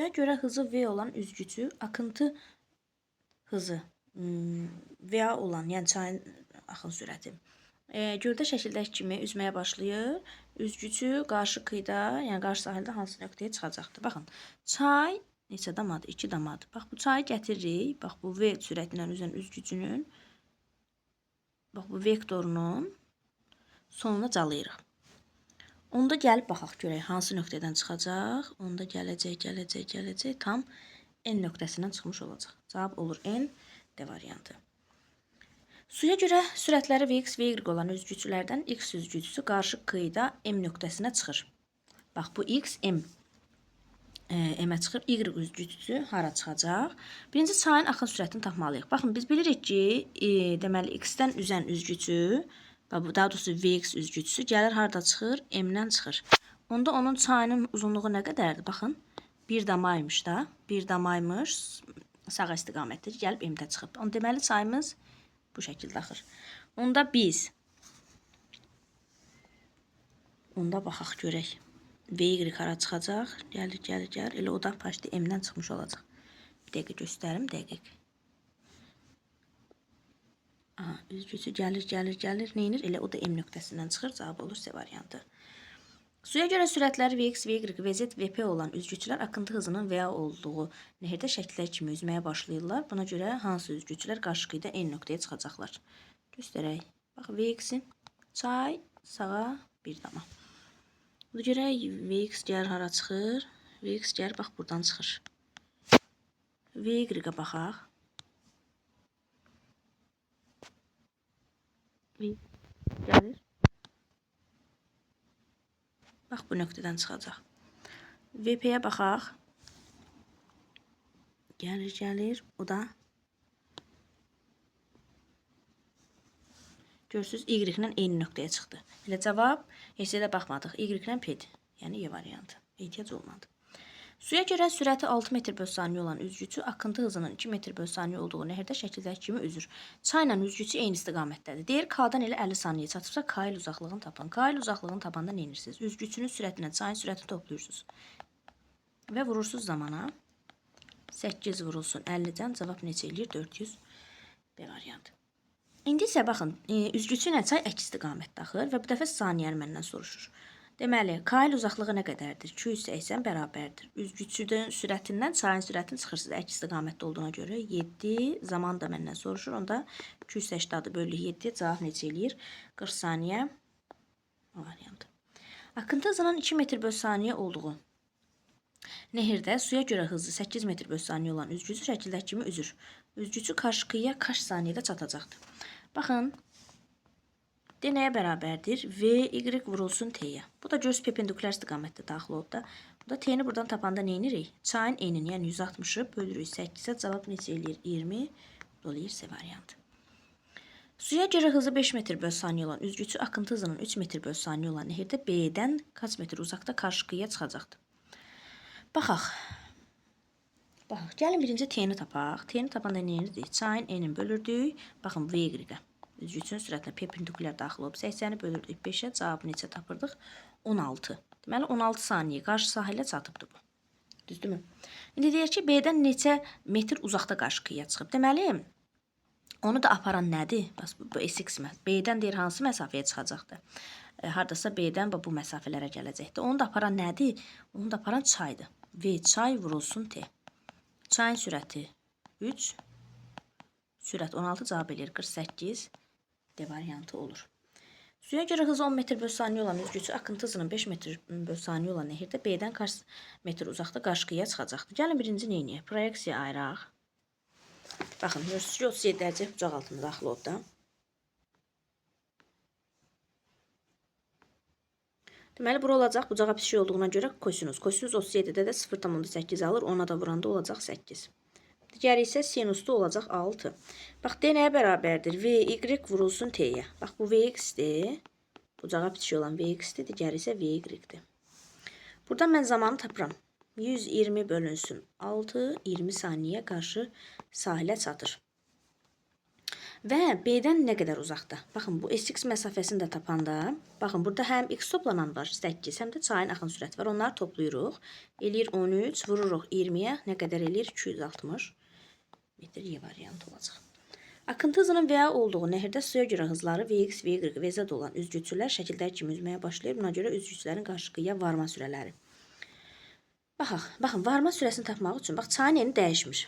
Suya görə hızı V olan üzgücü akıntı hızı V olan, yəni çayın axın sürəti. Göldə şəkildəki kimi üzməyə başlayır. Üzgücü qarşı qıyıda, yəni qarşı sahildə hansı nöqtəyə çıxacaqdır? Baxın, çay neçə damadır? 2 damadır. Bax, bu çayı gətiririk. Bax, bu V sürəti ilə üzən üzgücünün, bax, bu vektorunun sonuna calayırıq. Onda gəlib baxaq görək hansı nöqtədən çıxacaq. Onda gələcək, tam N nöqtəsindən çıxmış olacaq. Cavab olur N, D variantı. Suya görə sürətləri Vx, Vy olan üzgücülərdən X üzgücüsü qarşı qıyıda M nöqtəsinə çıxır. Bax, bu X, M-ə çıxır. Y üzgücüsü hara çıxacaq? Birinci çayın axın sürətini tapmalıyıq. Baxın, biz bilirik ki, deməli, X-dən üzən üzgücü, daha doğrusu Vx üzgücüsü gəlir harada çıxır? M-dən çıxır. Onda onun çayının uzunluğu nə qədərdir? Baxın, 1 damaymış da. 1 damaymış, sağ istiqamətdir. Gəlib M-də çıxıb. Onda deməli, çayımız bu şəkildə axır. Onda biz, onda baxaq görək. Vy hara çıxacaq? Gəlir. Elə o da paşdı M-dən çıxmış olacaq. Bir dəqiqə göstərim, dəqiq. Üzgücü gəlir. Neyinir? Elə o da M nöqtəsindən çıxır. Cavab olur C variantı. Suya görə sürətləri Vx, Vy, Vz, Vp olan üzgücülər akıntı hızının V olduğu nehirdə şəkillər kimi üzməyə başlayırlar. Buna görə hansı üzgücülər qarşı qıyıda N nöqtəyə çıxacaqlar? Göstərək. Bax, Vx'in çay sağa bir dama. Buna görə Vx gəlir hara çıxır? Vx gəlir, bax, buradan çıxır. Vy-ə baxaq. Vy gəlir. Bax, bu nöqtədən çıxacaq. Vp-yə baxaq. Gəlir. O da görürsünüz, Y-lə eyni nöqtəyə çıxdı. Elə cavab, heç də baxmadıq. Y-lə P-dir. Yəni Y variantı. Ehtiyac olmadı. Suya görə sürəti 6 metr/saniyə olan üzgücü akıntı hızının 2 metr/saniyə olduğu nəhərdə şəkildəki kimi üzür. Çayla üzgücü eyni istiqamətdədir. Deyir, K-dan elə 50 saniyyə çatıbsa, K il uzaqlığını tapın. K il uzaqlığını tapanda nə edirsiniz? Üzgücünün sürətinə çayın sürətini toplayırsınız. Və vurursunuz zamana. 8 vurulsun 50-dən cavab neçə eləyir? 400 B variantı. İndi isə baxın, üzgücü ilə çay əks istiqamətdə axır və bu dəfə saniyəni məndən soruşur. Deməli, K il uzaqlığı nə qədərdir? 280 bərabərdir. Üzgücünün sürətindən çayın sürətini çıxırsınız əks istiqamətdə olduğuna görə 7 zaman da məndən soruşur. Onda 280 bölü 7 cavab neçə eləyir? 40 saniyə variantı. Akıntı hızının 2 metr/saniyə olduğu nehirdə suya görə hızı 8 metr/saniyə olan üzgücü şəkildəki kimi üzür. Üzgücü qarşı qıyıya kaç saniyədə çatacaqdır? Baxın, D nəyə bərabərdir? Vy vurulsun T'yə. Bu da göz perpendikulyar istiqamətdə daxil oldu da. Bu da T'ni buradan tapanda nə edirik? Çayın N'ini, yəni 160'ı bölürük 8'ə. Cavab neçə eləyir? 20. Dolayır C variantı. Suya görə hızı 5 metr/saniyə olan üzgücü akıntı hızının 3 metr/saniyə olan nehirdə B'dən kaç metr uzaqda qarşı qıyıya çıxacaqdır? Baxaq. Gəlin birinci T'ni tapaq. T'ni tapanda nə edirik? Çayın N'ini bölürdük. Baxın, Vy-ə. Üzgücünün sürətinə perpendikulyar daxil olub 80'i bölürdük 5'ə. Cavabı neçə tapırdıq? 16. Deməli, 16 saniyə qarşı sahilə çatıbdır bu. Düzdürmü? İndi deyək ki, B'dən neçə metr uzaqda qarşı qıyıya çıxıb. Deməli, onu da aparan nədir? Bu SX B'dən deyir hansı məsafəyə çıxacaqdır? Haradasa B'dən bu məsafələrə gələcəkdir. Onu da aparan nədir? Onu da aparan çaydır. V çay vurulsun T. Çayın sürəti 3. Sürət 16 cavab eləyir 48. D variantı olur. Suya görə hızı 10 metr/saniyə olan üzgücü akıntı hızının 5 metr/saniyə olan nehirdə B'dən kaç metr uzaqda qarşı qıyıya çıxacaqdır? Gəlin birinci neyniyək? Proyeksiya ayıraq. Baxın, görürsünüz ki, 37 dərəcə bucaq altında daxil oldu da. Deməli, bura olacaq bucağa pişik olduğuna görə kosinus. Kosinus 37-də də 0,8 alır. Ona da vuranda olacaq 8. Digəri isə sinusda olacaq 6. Bax, D nəyə bərabərdir? Vy vurulsun T'yə. Bax, bu Vx-dir. Bucağa bitişik olan Vx-dir. Digəri isə Vy-dir. Buradan mən zamanı tapıram. 120 bölünsün 6, 20 saniyə qarşı sahilə çatır. Və B-dən nə qədər uzaqda? Baxın, bu SX məsafəsini də tapanda, baxın, burada həm X toplanan var, 8, həm də çayın axın sürəti var. Onları toplayırıq. Eləyir 13, vururuq 20-yə. Nə qədər eləyir? 260 metr Y variantı olacaq. Akıntı hızının V olduğu nəhirdə suya görə hızları Vx, Vy, Vz olan üzgüçülər şəkildəki kimi üzməyə başlayır. Buna görə üzgüçlərin qarşı-qarşıya varma sürələri. Baxın, varma sürəsini tapmaq üçün, bax, çayın eni dəyişmir.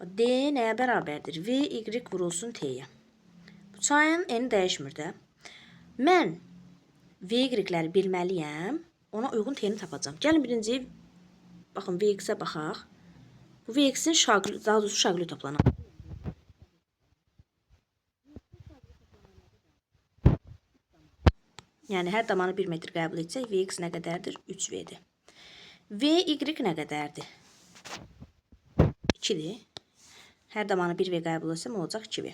D nəyə bərabərdir? Vy vurulsun T'yə. Bu çayın eni dəyişmir də. Mən Vy-ləri bilməliyəm. Ona uyğun T'ni tapacağım. Gəlin birinci, baxın, Vx-ə baxaq. Bu Vx-in şaqli, daha doğrusu şaqli toplanan. Yəni, hər damanı 1 metr qəbul etsək, Vx nə qədərdir? 3V'dir. Vy nə qədərdir? 2-dir. Hər damanı 1V qəbul etsəm, olacaq 2V.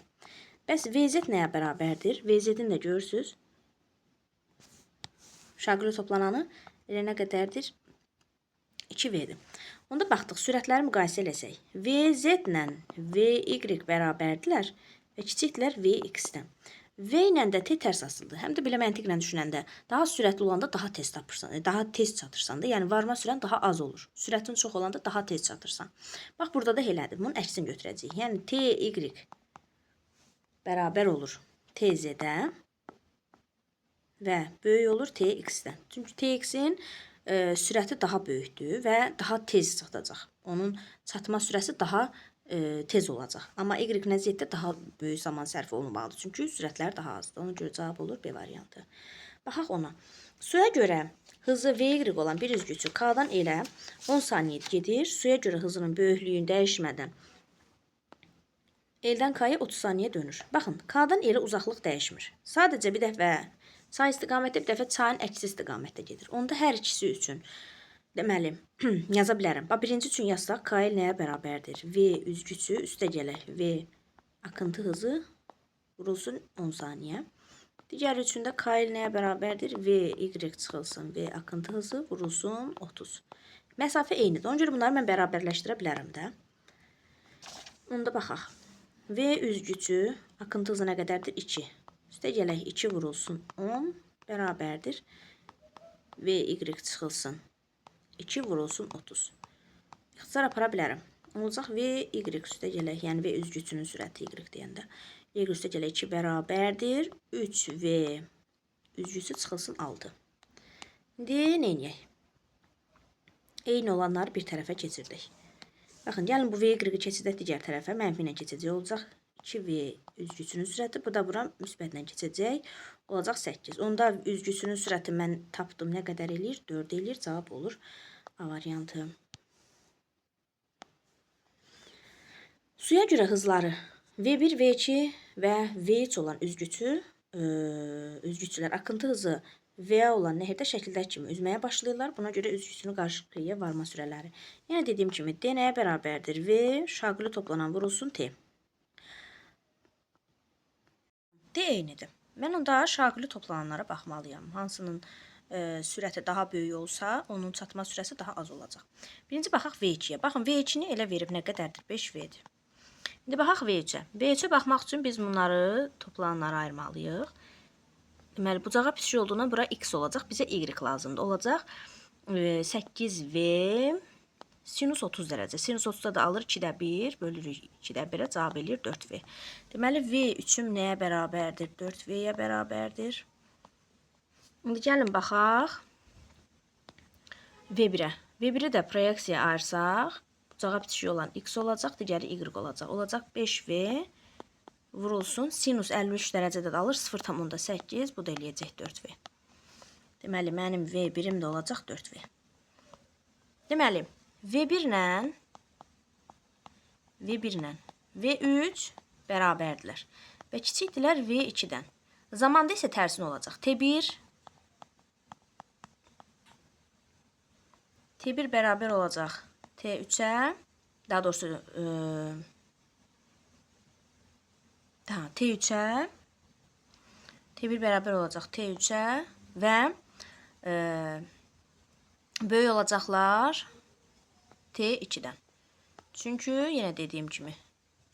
Bəs Vz nəyə bərabərdir? Vz-in də görürsünüz. Şaqli toplananı elə nə qədərdir? 2V'dir. Onda baxdıq, sürətləri müqayisə eləsək. Vz ilə Vy bərabərdirlər və kiçikdirlər Vx-dən. V ilə də T tərs asıldı. Həm də belə məntiqlə düşünəndə daha sürətli olanda daha tez tapırsan, daha tez çatırsan da, yəni varma sürən daha az olur. Sürətin çox olanda daha tez çatırsan. Bax, burada da elədir. Bunun əksini götürəcəyik. Yəni Ty bərabər olur Tz-də və böyük olur Tx-dən. Çünki Tx-in sürəti daha böyükdür və daha tez çatacaq. Onun çatma sürəsi daha tez olacaq. Amma Y nəziyyətdə daha böyük zaman sərfi olmalıdır. Çünki sürətlər daha azdır. Ona görə cavab olur B variantı. Baxaq ona. Suya görə hızı Vy olan bir üzgüçü K-dan elə 10 saniyə gedir. Suya görə hızının böyüklüyünü dəyişmədən L-dən K-ya 30 saniyə dönür. Baxın, K-dan elə uzaqlıq dəyişmir. Sadəcə bir dəfə çay istiqamətdə, bir dəfə çayın əksi istiqamətdə gedir. Onda hər ikisi üçün deməli, yaza bilərəm. Birinci üçün yazsaq, K nəyə bərabərdir? V üzgüçü üstə gələk. V akıntı hızı vurulsun 10 saniyə. Digər üçün də K nəyə bərabərdir? Vy çıxılsın. V akıntı hızı vurulsun 30. Məsafə eynidir. Ona görə bunları mən bərabərləşdirə bilərəm də. Onda baxaq. V üzgüçü akıntı hızı nə qədərdir? 2. Üstə gələk 2 vurulsun 10 bərabərdir. Vy çıxılsın 2 vurulsun 30. İxtisar apara bilərəm. Olacaq Vy üstə gələk, yəni V üzgüçünün sürəti Y deyəndə. Y üstə gələk 2 bərabərdir. 3V üzgüçü çıxılsın 6. İndi neyniyək? Eyni olanları bir tərəfə keçirdik. Baxın, gəlin bu V keçirdək digər tərəfə. Mənfi ilə keçəcək. Olacaq 2V üzgüçünün sürəti. Bu da bura müsbətlə keçəcək. Olacaq 8. Onda üzgüçünün sürəti mən tapdım. Nə qədər eləyir? 4 eləyir. Cavab olur A variantı. Suya görə hızları V1, V2 və V3 olan üzgüçülər akıntı hızı V olan nəhirdə şəkildəki kimi üzməyə başlayırlar. Buna görə üzgüçünün qarşı-qarşıya varma sürələri. Yəni dediyim kimi D nəyə bərabərdir? V şaqlı toplanan vurulsun T. D eynidir. Mən onda şaqlı toplananlara baxmalıyam. Hansının sürəti daha böyük olsa, onun çatma sürəsi daha az olacaq. Birinci baxaq V2-yə. Baxın, V2-ni elə verib nə qədərdir? 5V'dir. İndi baxaq V3-ə. V3-ə baxmaq üçün biz bunları toplananlara ayırmalıyıq. Deməli, bucağa pişik olduğundan bura X olacaq. Bizə Y lazımdır. Olacaq 8V sinus 30 dərəcə. Sinus 30-da da alır 2-də 1, bölürük 2-də 1-ə, cavab eləyir 4V. Deməli, V3-üm nəyə bərabərdir? 4V-yə bərabərdir. İndi gəlin baxaq V1-ə. V1-i də proyeksiya ayırsaq, bucağa bitişik olan X olacaq, digəri Y olacaq. Olacaq 5V vurulsun. Sinus 53 dərəcədə də alır 0,8. Bu da eləyəcək 4V. Deməli, mənim V1-im də olacaq 4V. Deməli, V1 ilə V3 bərabərdirlər və kiçikdirlər V2-dən. Zamanda isə tərsinə olacaq. T1 bərabər olacaq T3-ə, daha doğrusu T3-ə, T1 bərabər olacaq T3-ə və böyük olacaqlar T2-dən. Çünki yenə dediyim kimi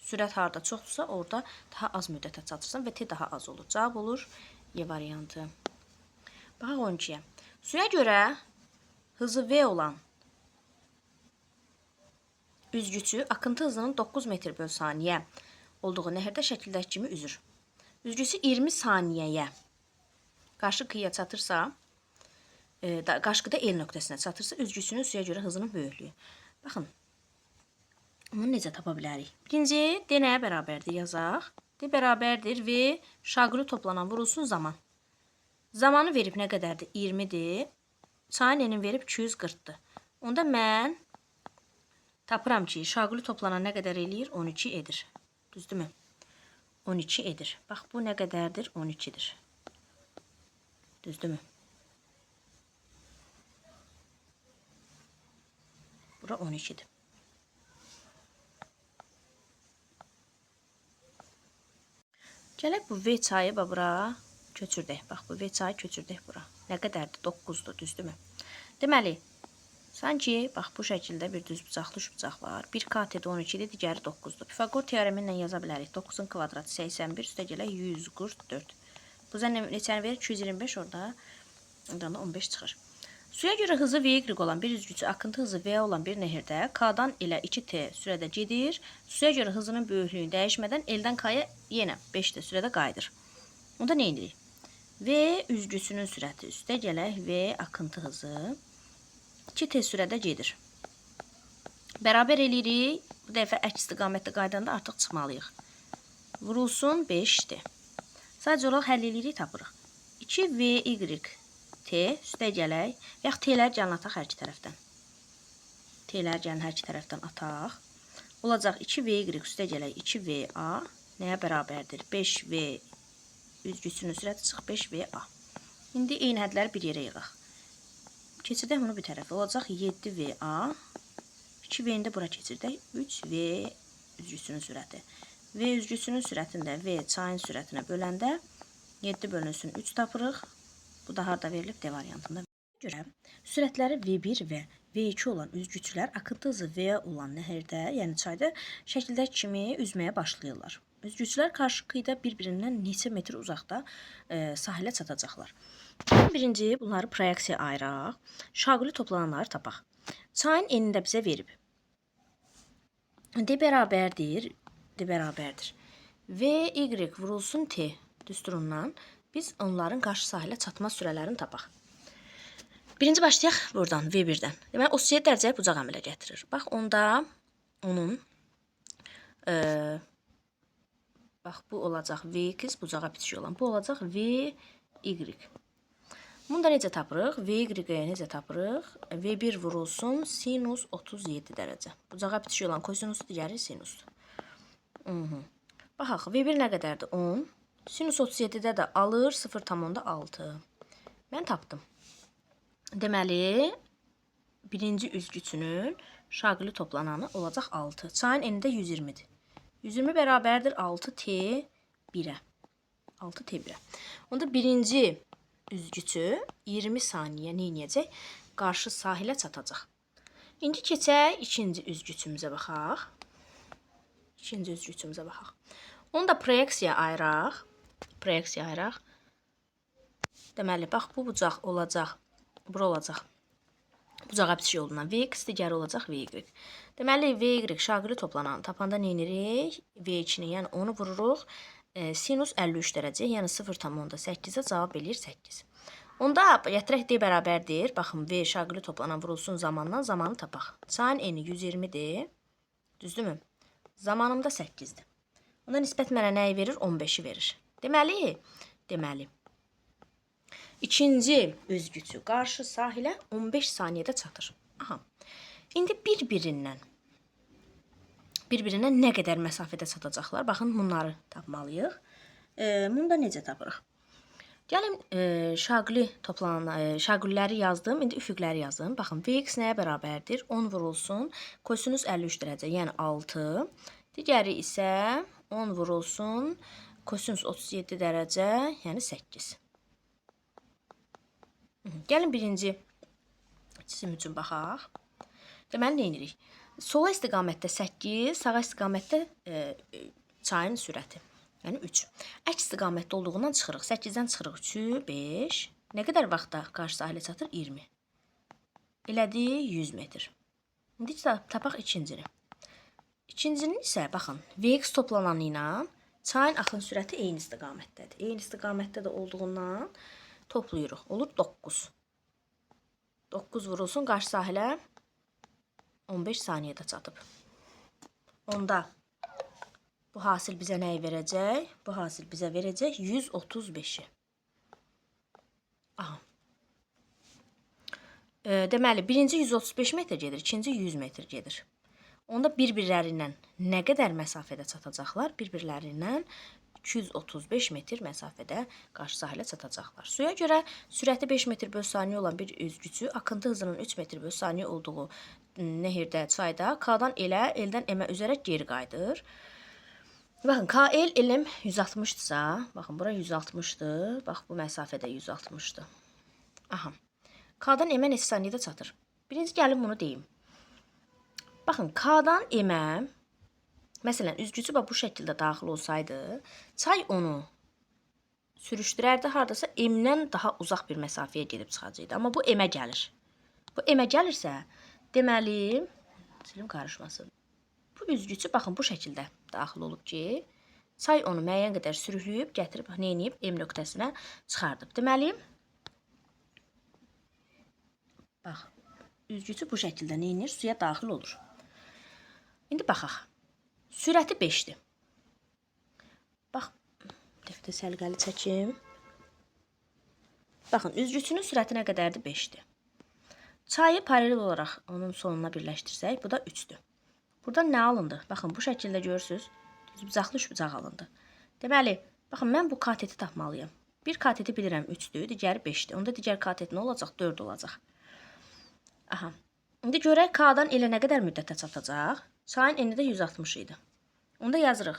Sürət harda çoxdursa, orada daha az müddətə çatırsan və T daha az olur. Cavab olur Y variantı. Baxaq 12-yə. Suya görə hızı V olan üzgüçü akıntı hızının 9 metr böl saniyə olduğu nəhərdə şəkildəki kimi üzür. Üzgüçü 20 saniyəyə qarşı qıyıya çatırsa, qarşı el nöqtəsinə çatırsa, üzgüçünün suya görə hızının böyüklüyü. Baxın, bunu necə tapa bilərik? Birinci, D nəyə bərabərdir yazaq. D bərabərdir V şaquli toplanan vurulsun zaman. Zamanı verib nə qədərdir? 20-dir. Çayın enin verib 240-dır. Onda mən tapıram ki, şaquli toplanan nə qədər eləyir? 12 edir. Düzdürmü? 12 edir. Bax, bu nə qədərdir? 12-dir. Düzdürmü? Bura 12-dir. Gələk bu V çayı bura köçürdək. Bax, bu V çayı köçürdək bura. Nə qədərdir? 9-dur, düzdürmü? Deməli, sanki, bax, bu şəkildə bir düz bucaqlı üç bucaq var. Bir KT-də 12-dir, digəri 9-dur. Pifagor teoremi ilə yaza bilərik. 9-un kvadratı 81, üstə gələ 144. Bu neçəni verir? 225, oradan da 15 çıxır. Suya görə hızı V olan bir üzgüçü akıntı hızı V olan bir nehirdə K-dan elə 2T sürədə gedir. Suya görə hızının böyüklüyü dəyişmədən eldən K-ya yenə 5T sürədə qayıdır. Onda nə edirik? V üzgüçünün sürəti üstə gələk V akıntı hızı 2T sürədə gedir. Bərabər eləyirik. Bu dəfə əks istiqamətdə qaydanda artıq çıxmalıyıq. Vurulsun 5T. Sadəcə olaraq həll eləyirik, tapırıq. 2VY T üstə gələk. Yaxud T'lər gəlin ataq hər iki tərəfdən. T'lər gəlin hər iki tərəfdən ataq. Olacaq 2VY üstə gələk 2VA. Nəyə bərabərdir? 5V üzgüçünün sürəti çıx 5VA. İndi eyni hədləri bir yerə yığaq. Keçirdək bunu bir tərəfə. Olacaq 7VA. 2V-ni də bura keçirdək. 3V üzgüçünün sürəti. V üzgüçünün sürətində V çayın sürətinə böləndə 7 bölünsün 3 tapırıq. Bu da harda verilib? D variantında. Görə sürətləri V1 və V2 olan üzgüçlər akıntı hızı V olan nəhərdə, yəni çayda şəkildəki kimi üzməyə başlayırlar. Üzgüçlər qarşı qıyıda bir-birindən neçə metr uzaqda sahilə çatacaqlar. Birinci, bunları proyeksiya ayıraq. Şaquli toplananları tapaq. Çayın enində bizə verib. D bərabərdir. D bərabərdir. VY vurulsun T düsturundan biz onların qarşı sahilə çatma sürələrini tapaq. Birinci başlayaq buradan, V1-dən. Deməli, 37 dərəcəyə bucaq əmələ gətirir. Bax, onda onun bax, bu olacaq VX bucağa bitişik olan. Bu olacaq VY. Bunu da necə tapırıq? VY-yə necə tapırıq? V1 vurulsun sinus 37 dərəcə. Bucağa bitişik olan kosinus, digəri sinusdur. Baxaq, V1 nə qədərdir? 10. Sinus 37-də də alır 0,6. Mən tapdım. Deməli, birinci üzgüçünün şaquli toplananı olacaq 6. Çayın enində 120-dir. 120 bərabərdir 6T1-ə. 6T1-ə. Onda birinci üzgüçü 20 saniyə neynəyəcək? Qarşı sahilə çatacaq. İndi keçək ikinci üzgüçümüzə baxaq. İkinci üzgüçümüzə baxaq. Onu da proyeksiya ayıraq. Proyeksiya ayıraq. Deməli, bax, bu bucaq olacaq. Bura olacaq. Bucağa bitişik olduğundan VX, digəri olacaq VY. Deməli, VY şaquli toplananı tapanda neyinirik? V2-ni, yəni onu vururuq. Sinus 53 dərəcə, yəni 0,8-ə cavab eləyir 8. Onda gətirək D bərabərdir. Baxın, V şaquli toplanan vurulsun zamandan zamanı tapaq. Çayın eni 120-dir. Düzdürmü? Zamanım da 8-dir. Onda nisbət mənə nəyi verir? 15-i verir. Deməli, ikinci üzgüçü qarşı sahilə 15 saniyədə çatır. Aha. İndi bir-birindən nə qədər məsafədə çatacaqlar? Baxın, bunları tapmalıyıq. Bunu da necə tapırıq? Gəlin, şaqulləri yazdım, indi üfüqləri yazdım. Baxın, Vx nəyə bərabərdir? 10 vurulsun, kosinus 53 dərəcə, yəni 6. Digəri isə 10 vurulsun, kosinus 37 dərəcə, yəni 8. Gəlin birinci çizim üçün baxaq. Deməli, nə edirik? Sola istiqamətdə 8, sağa istiqamətdə çayın sürəti. Yəni 3. Əks istiqamətdə olduğundan çıxırıq. 8-dən çıxırıq 3'ü 5. Nə qədər vaxtda qarşı sahilə çatır? 20. Elədi 100 metr. İndi tapaq ikincini. İkincinin isə baxın, Vx toplananı ilə çayın axın sürəti eyni istiqamətdədir. Eyni istiqamətdə də olduğundan toplayırıq. Olur 9. 9 vurulsun qarşı sahilə 15 saniyədə çatıb. Onda bu hasil bizə nəyi verəcək? Bu hasil bizə verəcək 135'i. Aha. Deməli, birinci 135 metr gedir, ikinci 100 metr gedir. Onda bir-birlərindən nə qədər məsafədə çatacaqlar? Bir-birlərindən 235 metr məsafədə qarşı sahilə çatacaqlar. Suya görə sürəti 5 metr bölü saniyə olan bir üzgücü akıntı hızının 3 metr bölü saniyə olduğu nehirdə, çayda K'dan elə, eldən M-ə üzərək geri qayıdır. Baxın, KL elim 160'dırsa, baxın, bura 160'dır. Bax, bu məsafədə 160'dır. Aha. K'dan M-ə neçə saniyədə çatır? Birinci gəlin bunu deyim. Baxın, K'dan M-ə, məsələn, üzgücü bu şəkildə daxil olsaydı, çay onu sürüşdürərdi, haradasa M-dən daha uzaq bir məsafəyə gedib çıxacaqdı. Amma bu M-ə gəlir. Bu M-ə gəlirsə, deməli, silim qarışmasın. Bu üzgücü, baxın, bu şəkildə daxil olub ki, çay onu müəyyən qədər sürükləyib, gətirib, neyniyib, M nöqtəsinə çıxardıb. Deməli, bax, üzgücü bu şəkildə neynir? Suya daxil olur. İndi baxaq. Sürəti 5'dir. Bax, dəftər səlqəli çəkim. Baxın, üzgücünün sürəti nə qədərdir? 5'dir. Çayı paralel olaraq onun sonuna birləşdirsək, bu da 3'dür. Burada nə alındı? Baxın, bu şəkildə görürsünüz. Bucaqlı 3 bucaq alındı. Deməli, baxın, mən bu kateti tapmalıyım. Bir kateti bilirəm 3'dür, digəri 5'dir. Onda digər katet nə olacaq? 4 olacaq. Aha. İndi görək K'dan elə nə qədər müddətə çatacaq? Çayın eni də 160 idi. Onda yazırıq.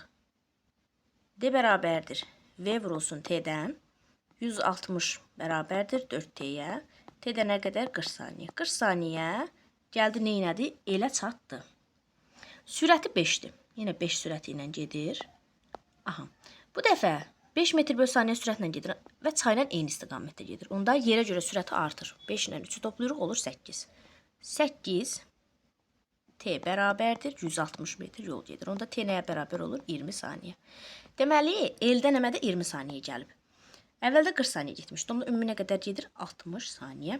D bərabərdir. V vurulsun T'dən. 160 bərabərdir 4T'yə. T'də nə qədər? 40 saniyə. 40 saniyə gəldi neynədi? Elə çatdı. Sürəti 5'dir. Yenə 5 sürəti ilə gedir. Aha. Bu dəfə 5 metr bölü saniyə sürətlə gedir və çayla eyni istiqamətdə gedir. Onda yerə görə sürəti artır. 5 ilə 3'ü toplayırıq, olur 8. 8 T bərabərdir 160 metr yol gedir. Onda T nəyə bərabər olur? 20 saniyə. Deməli, eldən əmədə 20 saniyə gəlib. Əvvəldə 40 saniyə getmişdi. Onda ümumi nə qədər gedir? 60 saniyə.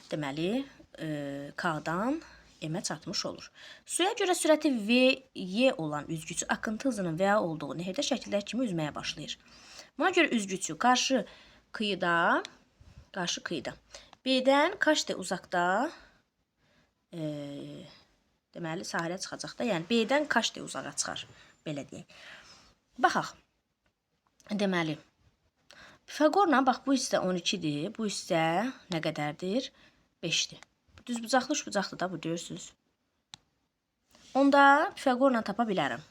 Deməli, K'dan M-ə çatmış olur. Suya görə sürəti VY olan üzgücü akıntı hızının VA olduğu nehirdə şəkildəki kimi üzməyə başlayır. Buna görə üzgücü qarşı kıyıda B'dən kaç D uzaqda deməli sahilə çıxacaq da. Yəni B'dən kaç D uzağa çıxar? Belə deyək. Baxaq. Deməli, Pifagorla bax bu hissə 12'dir. Bu hissə nə qədərdir? 5'dir. Düz bucaqlı 3 bucaqlı da bu görürsünüz. Onda Pifagorla tapa bilərəm.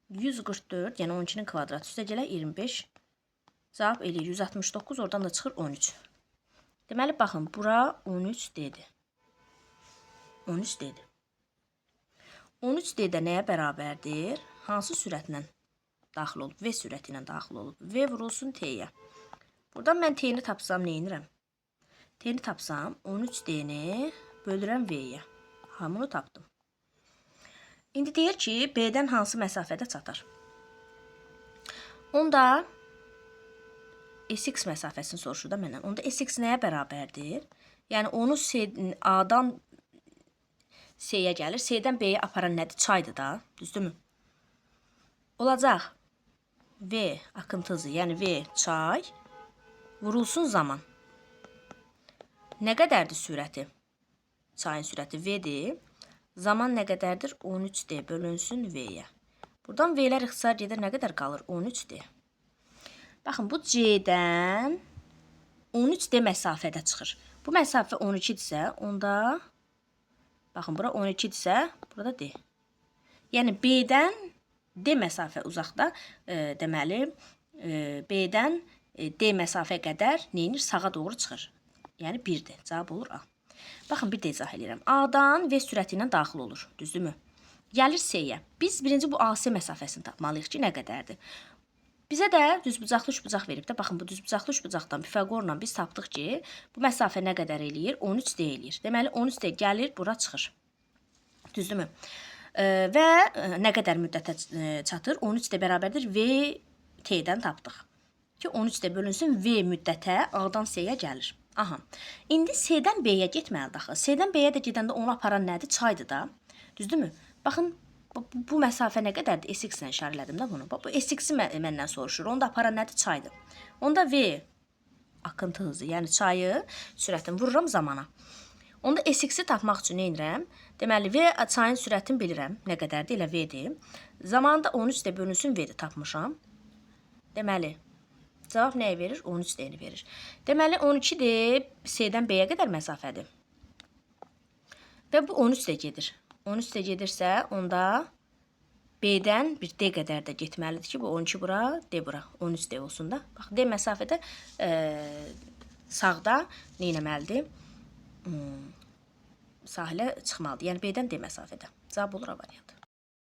144, yəni 12'nin kvadratı üstə gələ 25. Cavab eləyir 169, oradan da çıxır 13. Deməli, baxın, bura 13D'dir. 13D'dir. 13D'də nəyə bərabərdir? Hansı sürətlə daxil olub? V sürəti ilə daxil olub. V vurulsun T'yə. Buradan mən T'ni tapsam neyinirəm? T'ni tapsam 13D'ni bölürəm V'yə. Hamını tapdım. İndi deyir ki, B'dən hansı məsafədə çatar? Onda SX məsafəsini soruşur da məndən. Onda SX nəyə bərabərdir? Yəni onu A'dan S'yə gəlir. S'dən B'yə aparan nədir? Çaydır da. Düzdürmü? Olacaq. V akıntı hızı, yəni V çay vurulsun zaman. Nə qədərdir sürəti? Çayın sürəti V'dir. Zaman nə qədərdir? 13D bölünsün V'yə. Buradan V'lər ixtisar gedir. Nə qədər qalır? 13D. Baxın, bu C'dən 13D məsafədə çıxır. Bu məsafə 12-dirsə, onda baxın, bura 12-dirsə, burada D. Yəni B'dən D məsafə uzaqda, deməli, B'dən D məsafə qədər neyinir? Sağa doğru çıxır. Yəni 1'dir. Cavab olur A. Baxın, bir də izah edirəm. A-dan V sürəti ilə daxil olur, düzdürmü? Gəlir C-yə. Biz birinci bu AC məsafəsini tapmalıyıq ki, nə qədərdir? Bizə də düzbucaqlı üçbucaq verib də. Baxın, bu düzbucaqlı üçbucaqdan Pifaqorla biz tapdıq ki, bu məsafə nə qədər eləyir? 13D eləyir. Deməli, 13D gəlir, bura çıxır. Düzdürmü? Və nə qədər müddətə çatır? 13D bərabərdir V T-dən tapdıq. Ki, 13D bölünsün V müddətə A-dan C-yə gəlir. Aha. İndi C-dən B-yə getməlidir axı. C-dən B-yə də gedəndə onu aparan nədir? Çaydır da. Düzdürmü? Baxın, bu məsafə nə qədərdir? SX ilə işarələdim də bunu. Bu SX-i məndən soruşur. Onu da aparan nədir? Çaydır. Onda V akıntı hızı, yəni çayı sürətini vururam zamana. Onda SX-i tapmaq üçün nə edirəm? Deməli, V çayın sürətini bilirəm. Nə qədərdir? Elə V-dir. Zamanında 13D bölünsün V-dir tapmışam. Deməli, cavab nəyə verir? 13D-ni verir. Deməli, 12D C-dən B-yə qədər məsafədir. Və bu 13D gedir. 13D gedirsə, onda B-dən bir D qədər də getməlidir ki, bu 12 bura, D bura. 13D olsun da. Bax, D məsafədə sağda nə etməlidir? Sahilə çıxmalıdır. Yəni, B-dən D məsafədə. Cavab olur A variantı.